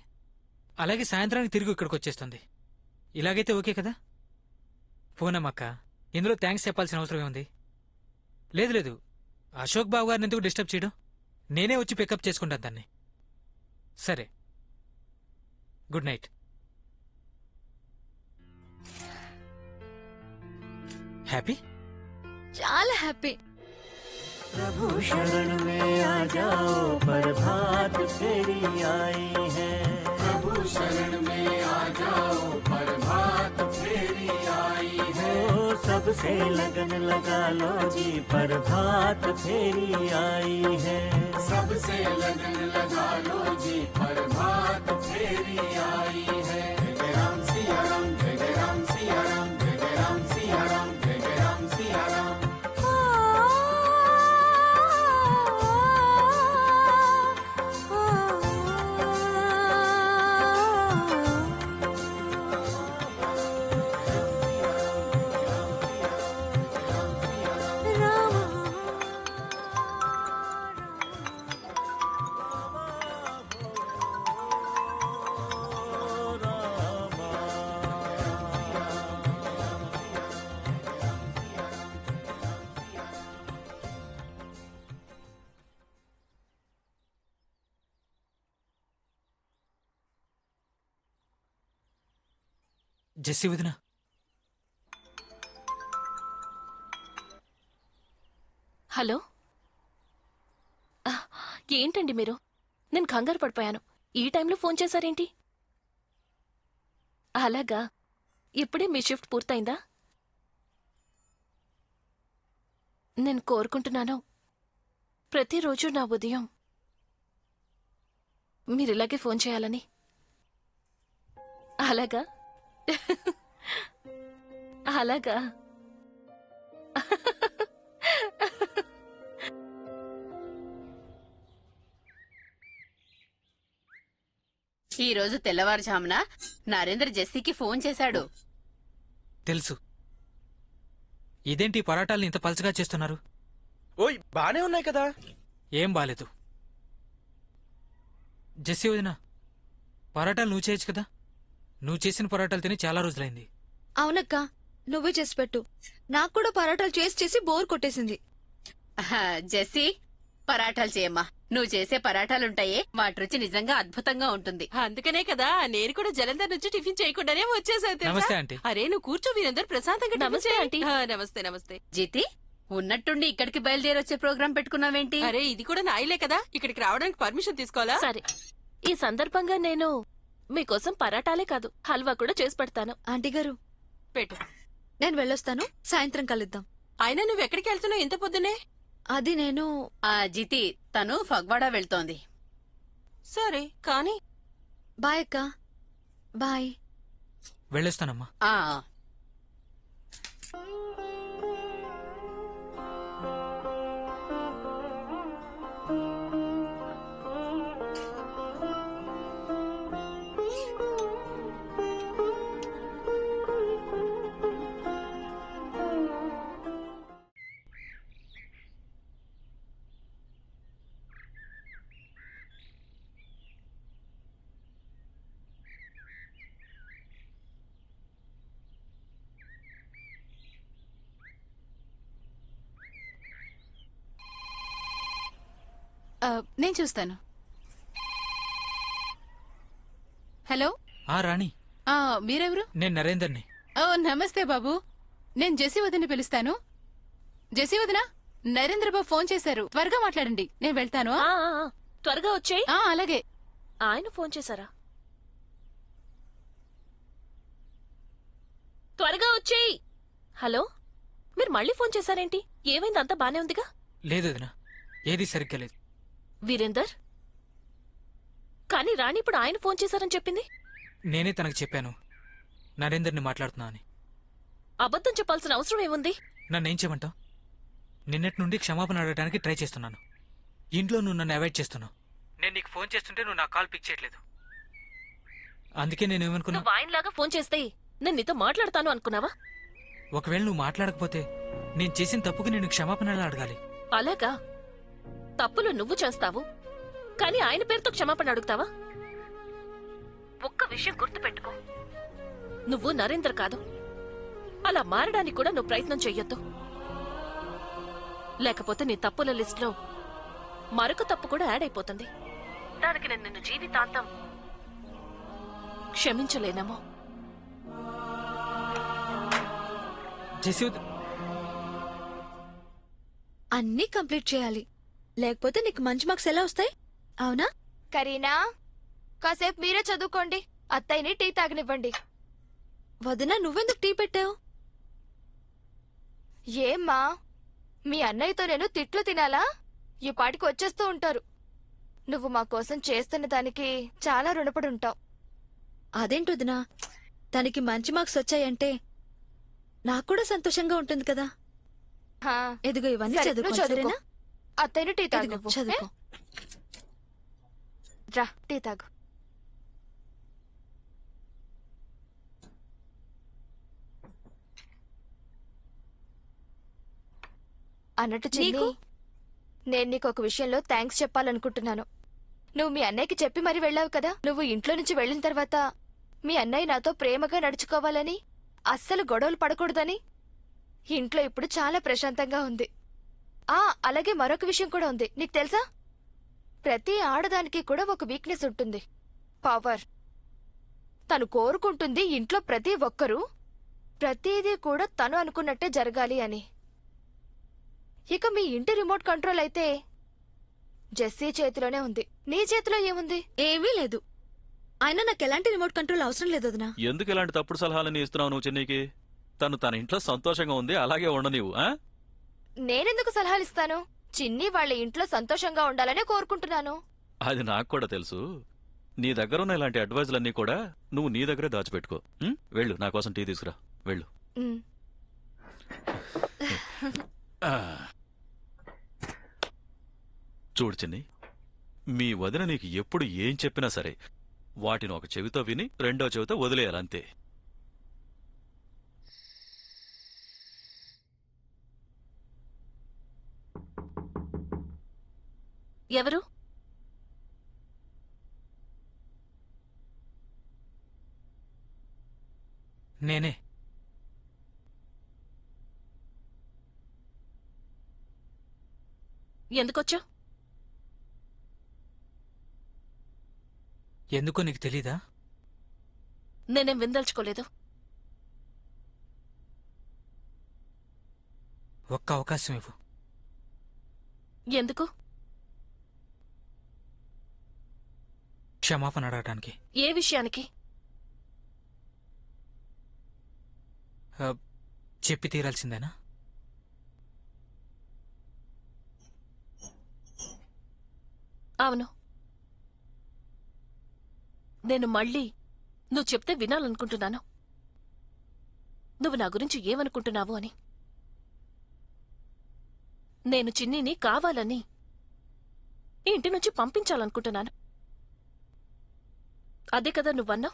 అలాగే సాయంత్రానికి తిరిగి ఇక్కడికి వచ్చేస్తుంది. ఇలాగైతే ఓకే కదా? పూనమ్మక్క, ఇందులో థ్యాంక్స్ చెప్పాల్సిన అవసరం ఏముంది? లేదు లేదు, అశోక్ బాబు గారిని ఎందుకు డిస్టర్బ్ చేయడం? నేనే వచ్చి పికప్ చేసుకుంటాను దాన్ని. సరే, గుడ్ నైట్. హ్యాపీ? చాలా హ్యాపీ. प्रभु शरण में आ जाओ, प्रभात फेरी आई है। प्रभु शरण में आ जाओ, प्रभात फेरी आई है। सबसे लगन लगा लो जी, प्रभात फेरी आई है। सबसे लगन लगा लो जी, प्रभात फेरी आई है। जय राम सिया राम, जय राम सिया राम, जय राम सिया राम, जय राम सिया राम। జెస్సీ వదినా, హలో. ఏంటండి మీరు? నేను కంగారు పడిపోయాను. ఈ టైంలో ఫోన్ చేశారేంటి? అలాగా, ఇప్పుడే మీ షిఫ్ట్ పూర్తయిందా? నేను కోరుకుంటున్నాను ప్రతిరోజు నా ఉదయం మీరిలాగే ఫోన్ చేయాలని. అలాగా అలాగా. ఈ రోజు తెల్లవారుజామున నరేంద్ర జెస్సీకి ఫోన్ చేశాడు. తెలుసు. ఇదేంటి పరాటాల్ని ఇంత పలచగా చేస్తున్నారు? ఓయ్, బానే ఉన్నాయి కదా. ఏం బాలేదు. జెస్సీ వదినా, పరాటాలు నువ్వు చేయొచ్చు కదా. నువ్వు చేసిన పరాటాలు తిని చాలా రోజులైంది. అవునక్క, నువ్వే చేసి పెట్టు. నాకు కూడా పరాటాలు చేసి చేసి బోర్ కొట్టేసింది. జెస్సీ, పరాటాలు చేయమ్మా. నువ్వు చేసే పరాటాలుంటాయే, వాటి రుచి నిజంగా అద్భుతంగా ఉంటుంది. అందుకనే కదా నేను కూడా జలంధర్ నుంచి టిఫిన్ చేయకుండానే వచ్చేసాను తెలుసా? నమస్తే ఆంటీ. అరే నువ్వు కూర్చో వీరందరూ ప్రశాంతంగా టిఫిన్ నమస్తే చేయి. ఆంటీ. నమస్తే నమస్తే. జీతి, ఉన్నట్టుండి ఇక్కడికి బయలుదేరి వచ్చే ప్రోగ్రాం పెట్టుకున్నావేంటి? అరే ఇది కూడా నా ఇల్లే కదా, ఇక్కడికి రావడానికి పర్మిషన్ తీసుకోవాలా? సరే, ఈ సందర్భంగా నేను మీకోసం పరాటాలే కాదు హల్వా కూడా చేసి పెడతాను. ఆంటీ గారు, పెట్టు. నేను వెళ్ళొస్తాను. సాయంత్రం కలుద్దాం. అయినా నువ్వు ఎక్కడికి వెళ్తున్నావు ఇంత పొద్దునే? అది నేను జీతి, తను ఫగ్వాడా వెళ్తోంది. సరే కానీ. బాయ్ అక్క. బాయ్. వెళ్ళొస్తానమ్మా. ఆ నేను చూస్తాను. హలో. రాణి, మీరెవరు? నేను నరేందర్ని. నమస్తే బాబు. నేను జెస్సీ వదిని పిలుస్తాను. జెస్సీ వదినా, నరేంద్ర బాబు ఫోన్ చేశారు, త్వరగా మాట్లాడండి. నేను వెళ్తాను. త్వరగా వచ్చేయ్. అలాగే. ఆయన ఫోన్ చేశారా? త్వరగా వచ్చేయ్. హలో, మీరు మళ్ళీ ఫోన్ చేశారేంటి? ఏమైంది? అంతా బానే ఉందిగా? లేదు వదినా, ఏది సరిగ్గా లేదు. వీరేందర్, కానీ రాణి ఇప్పుడు ఆయన ఫోన్ చేశారని చెప్పింది. నేనే తనకు చెప్పాను నరేందర్ని మాట్లాడుతున్నా అని. అబద్ధం చెప్పాల్సిన అవసరం ఏముంది? నన్నేం చేయమంటావు? నిన్నటి నుండి క్షమాపణ అడగడానికి ట్రై చేస్తున్నాను. ఇంట్లో నువ్వు నన్ను అవాయిడ్ చేస్తున్నావు. నేను నీకు ఫోన్ చేస్తుంటే నువ్వు నా కాల్ పిక్ చేయట్లేదు. అందుకే నేనేమనుకున్నా, నువ్వు ఆయనలాగా ఫోన్ చేస్తే నేను నీతో మాట్లాడతాను అనుకున్నావా? ఒకవేళ నువ్వు మాట్లాడకపోతే నేను చేసిన తప్పుకి నేను క్షమాపణ ఎలా అడగాలి? అలాగా? తప్పులు నువ్వు చేస్తావు, కానీ ఆయన పేరుతో క్షమాపణ అడుగుతావా? ఒక్క విషయం గుర్తుపెట్టుకో, నువ్వు నరేంద్ర కాదు. అలా మారడానికి కూడా నువ్వు ప్రయత్నం చెయ్యొద్దు. లేకపోతే నీ తప్పుల లిస్టులో మరొక తప్పు కూడా యాడ్ అయిపోతుంది. దానికి నేను నిన్ను జీవితాంతం క్షమించలేనేమో. జెస్సీ, అన్నీ కంప్లీట్ చేయాలి, లేకపోతే నీకు మంచి మార్క్స్ ఎలా వస్తాయి? అవునా? కరీనా, కాసేపు మీరే చదువుకోండి, అత్తయ్యని టీ తాగనివ్వండి. వదినా, నువ్వెందుకు టీ పెట్టావు? ఏమ్మా, మీ అన్నయ్యతో నేను తిట్లు తినాలా? ఈ పాటికి వచ్చేస్తూ ఉంటారు. నువ్వు మా కోసం చేస్తున్న దానికి చాలా రుణపడి ఉంటావు. అదేంటి వదినా, తనకి మంచి మార్క్స్ వచ్చాయంటే నాకు కూడా సంతోషంగా ఉంటుంది కదా. ఎదుగో ఇవన్నీ చదువుకో. అత్తయ్యని టీ తాగు. చదువుకో. రా, టీ తాగు. అన్నట్టు చిన్ని, నేను నీకు ఒక విషయంలో థ్యాంక్స్ చెప్పాలనుకుంటున్నాను. నువ్వు మీ అన్నయ్యకి చెప్పి మరీ వెళ్ళావు కదా. నువ్వు ఇంట్లో నుంచి వెళ్లిన తర్వాత మీ అన్నయ్య నాతో ప్రేమగా నడుచుకోవాలని, అస్సలు గొడవలు పడకూడదని. ఇంట్లో ఇప్పుడు చాలా ప్రశాంతంగా ఉంది. అలాగే మరొక విషయం కూడా ఉంది, నీకు తెలుసా? ప్రతి ఆడదానికి కూడా ఒక వీక్నెస్ ఉంటుంది, పవర్. తను కోరుకుంటుంది ఇంట్లో ప్రతి ఒక్కరూ ప్రతిదీ కూడా తను అనుకున్నట్టే జరగాలి అని. ఇక మీ ఇంటి రిమోట్ కంట్రోల్ అయితే జెస్సీ చేతిలోనే ఉంది. నీ చేతిలో ఏముంది? ఏమీ లేదు. అయినా నాకు ఎలాంటి రిమోట్ కంట్రోల్ అవసరం లేదు వదినా. ఎందుకు ఇలాంటి తప్పుడు సలహాలని ఇస్తున్నావు నువ్వు చిన్నీకి? తను తన ఇంట్లో సంతోషంగా ఉంది, అలాగే ఉండనివ్వు. నేనెందుకు సలహాలిస్తాను? చిన్ని వాళ్ళ ఇంట్లో సంతోషంగా ఉండాలనే కోరుకుంటున్నాను. అది నాకు కూడా తెలుసు. నీ దగ్గరున్న ఇలాంటి అడ్వైజులన్నీ కూడా నువ్వు నీ దగ్గరే దాచిపెట్టుకో. వెళ్ళు, నా కోసం టీ తీసుకురా. వెళ్ళు. చూడు చిన్ని, మీ వదిన నీకు ఎప్పుడు ఏం చెప్పినా సరే వాటిని ఒక చెవితో విని రెండో చెవితో వదిలేయాలంతే. ఎవరు? నేనే. ఎందుకొచ్చా? ఎందుకో నీకు తెలీదా? నేనేం విందల్చుకోలేదు. ఒక్క అవకాశం ఇవ్వు. ఎందుకు? క్షమాపణ అడగటానికి. ఏ విషయానికి? చెప్పి తీరాల్సిందేనా? అవును. నేను మళ్ళీ నువ్వు చెప్తే వినాలనుకుంటున్నాను. నువ్వు నా గురించి ఏమనుకుంటున్నావు అని. నేను చిన్నిని కావాలని ఇంటి నుంచి పంపించాలనుకుంటున్నాను. అదే కదా నువ్వన్నా?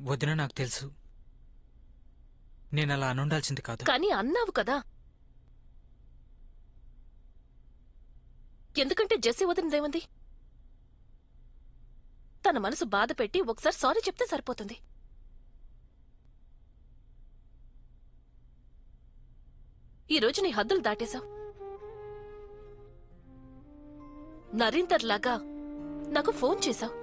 వదిన, నాకు తెలుసు. నేనలా అనుండాల్సింది కాదు. కానీ అన్నావు కదా. ఎందుకంటే జెస్సీ వదినదేముంది? తన మనసు బాధ పెట్టి ఒకసారి సారీ చెప్తే సరిపోతుంది. ఈరోజు నీ హద్దులు దాటేశావు. నరేందర్ లాగా నాకు ఫోన్ చేశావు.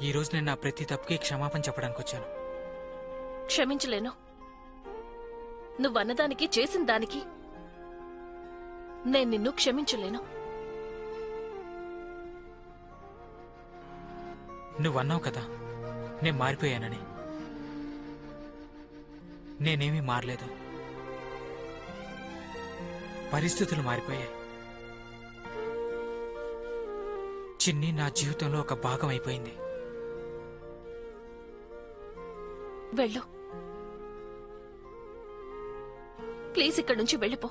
ఈరోజు నేను నా ప్రతి తప్పుకి క్షమాపణ చెప్పడానికి వచ్చాను. క్షమించలేను. నువ్వన్నదానికి చేసిన దానికి నేను నిన్ను క్షమించలేను. నువ్వన్నావు కదా నేను మారిపోయానని. నేనేమీ మారలేదు. పరిస్థితులు మారిపోయాయి. చిన్ని నా జీవితంలో ఒక భాగం అయిపోయింది. వెళ్ళు, ప్లీజ్ ఇక్కడి నుంచి వెళ్ళిపో.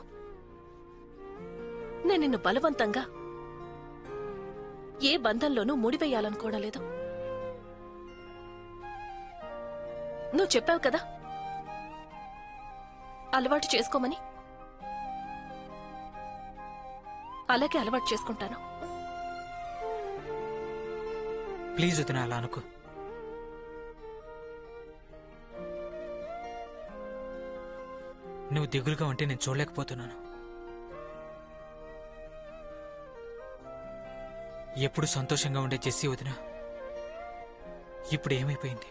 నేను నిన్ను బలవంతంగా ఏ బంధంలోనూ ముడివేయాలనుకోవడం లేదు. నువ్వు చెప్పావు కదా అలవాటు చేసుకోమని, అలాగే అలవాటు చేసుకుంటాను. ప్లీజ్ వదిన, అలా అనుకో. నువ్వు దిగులుగా ఉంటే నేను చూడలేకపోతున్నాను. ఎప్పుడు సంతోషంగా ఉండే జెస్సీ వదిన ఇప్పుడు ఏమైపోయింది?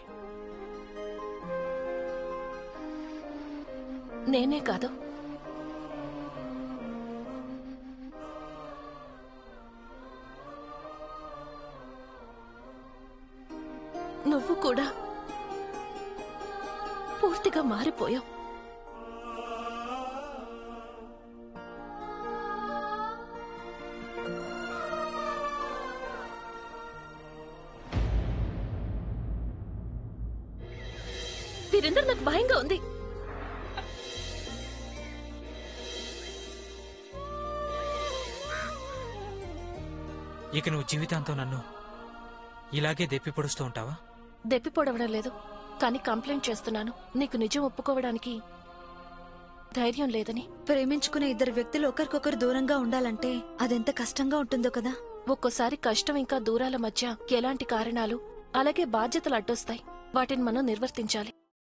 నేనే కాదు, నువ్వు కూడా పూర్తిగా మారిపోయావు. వీరందరూ నాకు భయంగా ఉంది. ఇక నువ్వు జీవితాంతం నన్ను ఇలాగే దెప్పి పొడుస్తూ ఉంటావా? దెప్పి పొడవడం లేదు, కానీ కంప్లైంట్ చేస్తున్నాను. నీకు నిజం ఒప్పుకోవడానికి ధైర్యం లేదని. ప్రేమించుకునే ఇద్దరు వ్యక్తులు ఒకరికొకరు దూరంగా ఉండాలంటే అదెంత కష్టంగా ఉంటుందో కదా. ఒక్కోసారి కష్టం ఇంకా దూరాల మధ్య ఎలాంటి కారణాలు అలాగే బాధ్యతలు అడ్డొస్తాయి. వాటిని మనం నిర్వర్తించాలి.